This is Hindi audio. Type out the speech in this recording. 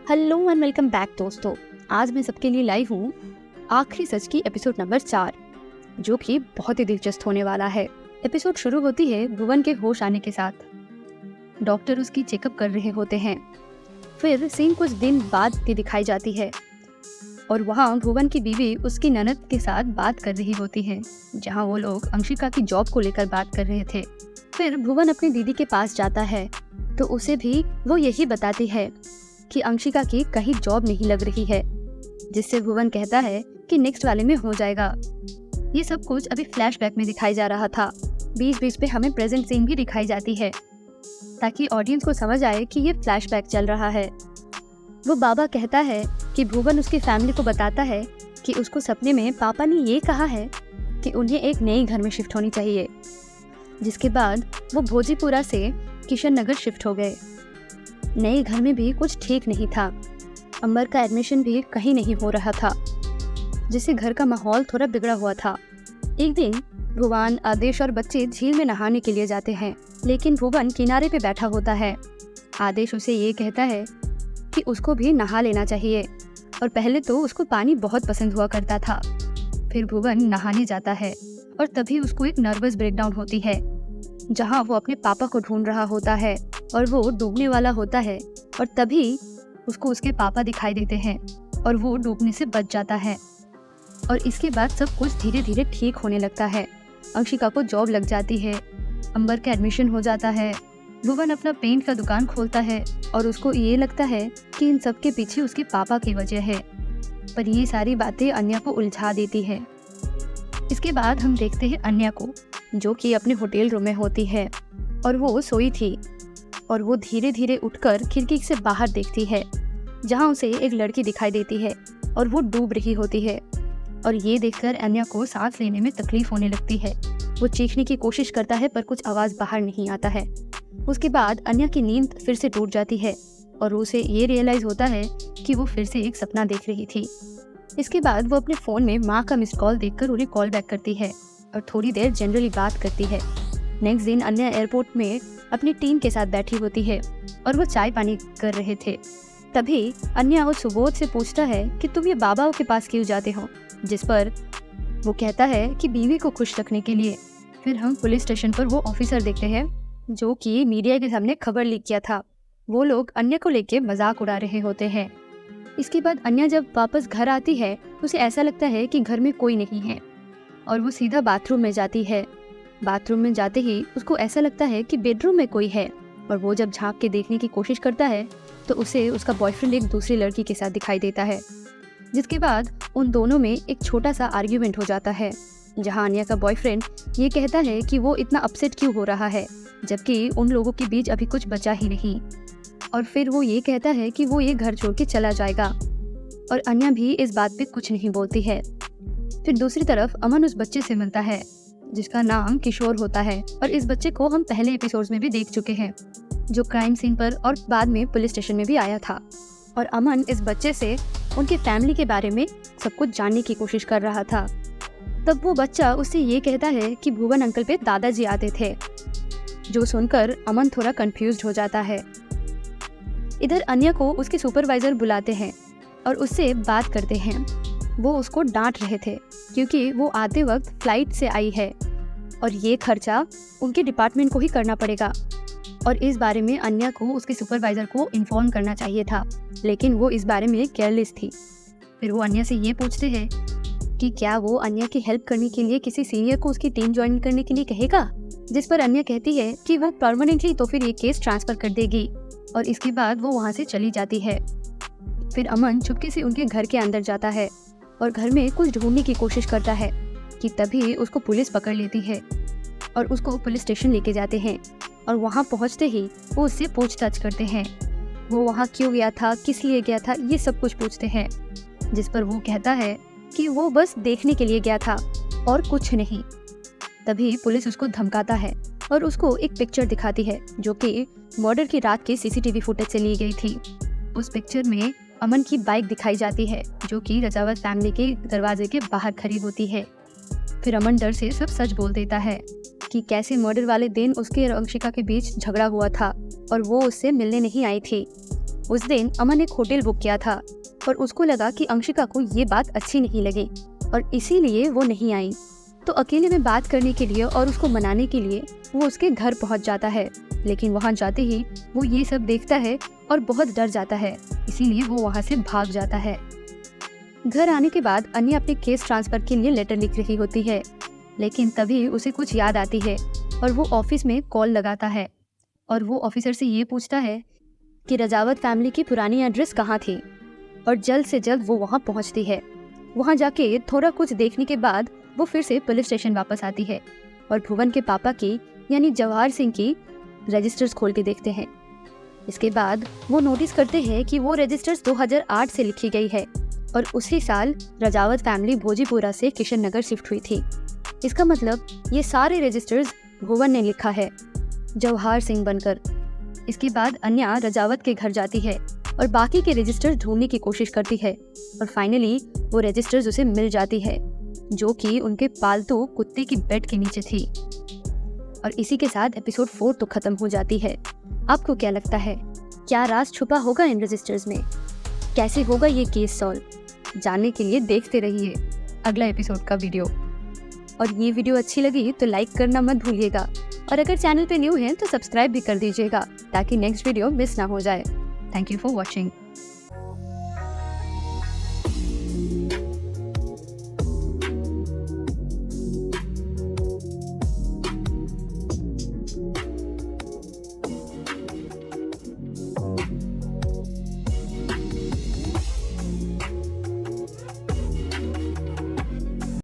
हेलो एंड वेलकम बैक दोस्तों। आज मैं सबके लिए लाई हूँ आखिरी सच की एपिसोड नंबर 4, जो कि बहुत ही दिलचस्प होने वाला है। एपिसोड शुरू होती है भुवन के होश आने के साथ। डॉक्टर उसकी चेकअप कर रहे होते हैं। फिर सीन कुछ दिन बाद की दिखाई जाती है और वहाँ भुवन की बीवी उसकी ननद के साथ बात कर रही होती है, जहाँ वो लोग अंशिका की जॉब को लेकर बात कर रहे थे। फिर भुवन अपनी दीदी के पास जाता है तो उसे भी वो यही बताती है कि अंशिका की कहीं जॉब नहीं लग रही है, जिससे भुवन कहता है कि नेक्स्ट वाले में हो जाएगा। ये सब कुछ अभी फ्लैशबैक में दिखाई जा रहा था। बीच बीच पे हमें प्रेजेंट सीन भी दिखाई जाती है ताकि ऑडियंस को समझ आए कि ये फ्लैशबैक चल रहा है। वो बाबा कहता है कि भुवन उसकी फैमिली को बताता है कि उसको सपने में पापा ने ये कहा है कि उन्हें एक नए घर में शिफ्ट होनी चाहिए, जिसके बाद वो भोजीपुरा से किशन नगर शिफ्ट हो गए। नए घर में भी कुछ ठीक नहीं था। अंबर का एडमिशन भी कहीं नहीं हो रहा था, जिससे घर का माहौल थोड़ा बिगड़ा हुआ था। एक दिन भुवन, आदेश और बच्चे झील में नहाने के लिए जाते हैं, लेकिन भुवन किनारे पे बैठा होता है। आदेश उसे ये कहता है कि उसको भी नहा लेना चाहिए, और पहले तो उसको पानी बहुत पसंद हुआ करता था। फिर भुवन नहाने जाता है और तभी उसको एक नर्वस ब्रेकडाउन होती है, जहाँ वो अपने पापा को ढूंढ रहा होता है और वो डूबने वाला होता है, और तभी उसको उसके पापा दिखाई देते हैं और वो डूबने से बच जाता है। और इसके बाद सब कुछ धीरे धीरे ठीक होने लगता है। अंशिका को जॉब लग जाती है, अंबर का एडमिशन हो जाता है, भुवन अपना पेंट का दुकान खोलता है और उसको ये लगता है कि इन सब के पीछे उसके पापा की वजह है, पर ये सारी बातें अन्या को उलझा देती है। इसके बाद हम देखते हैं अन्या को, जो कि अपने होटल रूम में होती है और वो सोई थी, और वो धीरे धीरे उठकर खिड़की से बाहर देखती है, जहाँ उसे एक लड़की दिखाई देती है और वो डूब रही होती है। और ये देखकर अन्या को सांस लेने में तकलीफ होने लगती है। वो चीखने की कोशिश करता है पर कुछ आवाज़ बाहर नहीं आता है। उसके बाद अन्या की नींद फिर से टूट जाती है और उसे ये रियलाइज़ होता है कि वो फिर से एक सपना देख रही थी। इसके बाद वो अपने फ़ोन में माँ का मिस्ड कॉल देखकर उन्हें कॉल बैक करती है और थोड़ी देर जनरली बात करती है। नेक्स्ट दिन अन्या एयरपोर्ट में अपनी टीम के साथ बैठी होती है और वो चाय पानी कर रहे थे। तभी अन्या उस सुबोध से पूछता है कि तुम ये बाबा के पास क्यों जाते हो, जिस पर वो कहता है कि बीवी को खुश रखने के लिए। फिर हम पुलिस स्टेशन पर वो ऑफिसर देखते हैं जो कि मीडिया के सामने खबर लीक किया था। वो लोग अन्या को लेके मजाक उड़ा रहे होते हैं। इसके बाद अन्या जब वापस घर आती है तो उसे ऐसा लगता है कि घर में कोई नहीं है और वो सीधा बाथरूम में जाती है। बाथरूम में जाते ही उसको ऐसा लगता है कि बेडरूम में कोई है, और वो जब झांक के देखने की कोशिश करता है तो उसे उसका बॉयफ्रेंड एक दूसरी लड़की के साथ दिखाई देता है, जिसके बाद उन दोनों में एक छोटा सा आर्ग्यूमेंट हो जाता है, जहां अन्या का बॉयफ्रेंड ये कहता है कि वो इतना अपसेट क्यों हो रहा है, जबकि उन लोगों के बीच अभी कुछ बचा ही नहीं। और फिर वो ये कहता है कि वो ये घर छोड़ के चला जाएगा, और अन्या भी इस बात पे कुछ नहीं बोलती है। फिर दूसरी तरफ अमन उस बच्चे से मिलता है जिसका नाम किशोर होता है, और इस बच्चे को हम पहले एपिसोड्स में भी देख चुके हैं, जो क्राइम सीन पर और बाद में पुलिस स्टेशन में भी आया था। और अमन इस बच्चे से उनके फैमिली के बारे में सब कुछ जानने की कोशिश कर रहा था। तब वो बच्चा उससे ये कहता है कि भुवन अंकल पे दादाजी आते थे, जो सुनकर अमन थोड़ा कंफ्यूज्ड हो जाता है। इधर अन्या को उसके सुपरवाइजर बुलाते हैं और उससे बात करते हैं। वो उसको डांट रहे थे क्योंकि वो आते वक्त फ्लाइट से आई है और ये खर्चा उनके डिपार्टमेंट को ही करना पड़ेगा, और इस बारे में अन्या को उसके सुपरवाइजर को इन्फॉर्म करना चाहिए था, लेकिन वो इस बारे में केयरलेस थी। फिर वो अन्या से ये पूछते हैं कि क्या वो अन्या की हेल्प करने के लिए किसी सीनियर को उसकी टीम ज्वाइन करने के लिए कहेगा, जिस पर अन्या कहती है कि वो परमानेंटली तो फिर ये केस ट्रांसफर कर देगी, और इसके बाद वो वहाँ से चली जाती है। फिर अमन चुपके से उनके घर के अंदर जाता है और घर में कुछ ढूंढने की कोशिश करता है कि तभी उसको पुलिस पकड़ लेती है और उसको पुलिस स्टेशन लेके जाते हैं। और वहाँ पहुँचते ही वो उससे पूछताछ करते हैं, वो वहाँ क्यों गया था, किस लिए गया था, ये सब कुछ पूछते हैं, जिस पर वो कहता है कि वो बस देखने के लिए गया था और कुछ नहीं। तभी पुलिस उसको धमकाता है और उसको एक पिक्चर दिखाती है जो कि मर्डर की रात के सीसीटीवी फुटेज से ली गई थी। उस पिक्चर में अमन की बाइक दिखाई जाती है जो कि रजावत फैमिली के दरवाजे के बाहर खड़ी होती है। फिर अमन डर से सब सच बोल देता है कि कैसे मर्डर वाले दिन उसके और अंशिका के बीच झगड़ा हुआ था और वो उससे मिलने नहीं आई थी। उस दिन अमन एक होटल बुक किया था और उसको लगा कि अंशिका को ये बात अच्छी नहीं लगी और इसीलिए वो नहीं आई। तो अकेले में बात करने के लिए और उसको मनाने के लिए वो उसके घर पहुंच जाता है, लेकिन वहां जाते ही वो ये सब देखता है और बहुत डर जाता है, इसीलिए वो वहां से भाग जाता है। घर आने के बाद अन्या अपने केस ट्रांसफर के लिए लेटर लिख रही होती है, लेकिन तभी उसे कुछ याद आती है और वो ऑफिस में कॉल लगाता है और वो ऑफिसर से ये पूछता है कि रजावत फैमिली की पुरानी एड्रेस कहाँ थी, और जल्द से जल्द वो वहाँ पहुँचती है। वहाँ जाके थोड़ा कुछ देखने के बाद वो फिर से पुलिस स्टेशन वापस आती है और भुवन के पापा की यानी जवाहर सिंह की रजिस्टर्स खोल के देखते हैं। इसके बाद वो नोटिस करते हैं कि वो रजिस्टर्स 2008 से लिखी गई है और उसी साल रजावत फैमिली भोजीपुरा से किशन नगर शिफ्ट हुई थी। इसका मतलब ये सारे रजिस्टर्स भुवन ने लिखा है, जवाहर सिंह बनकर। इसके बाद अन्या रजावत के घर जाती है और बाकी के रजिस्टर्स ढूंढने की कोशिश करती है और फाइनली वो रजिस्टर्स उसे मिल जाती है, जो कि उनके पालतू कुत्ते की बेड के नीचे थी। और इसी के साथ एपिसोड 4 तो खत्म हो जाती है। आपको क्या लगता है, क्या राज छुपा होगा इन रजिस्टर्स में? कैसे होगा ये केस सॉल्व? जानने के लिए देखते रहिए अगला एपिसोड का वीडियो। और ये वीडियो अच्छी लगी तो लाइक करना मत भूलिएगा, और अगर चैनल पे न्यू हैं तो सब्सक्राइब भी कर दीजिएगा ताकि नेक्स्ट वीडियो मिस ना हो जाए। Thank you for watching.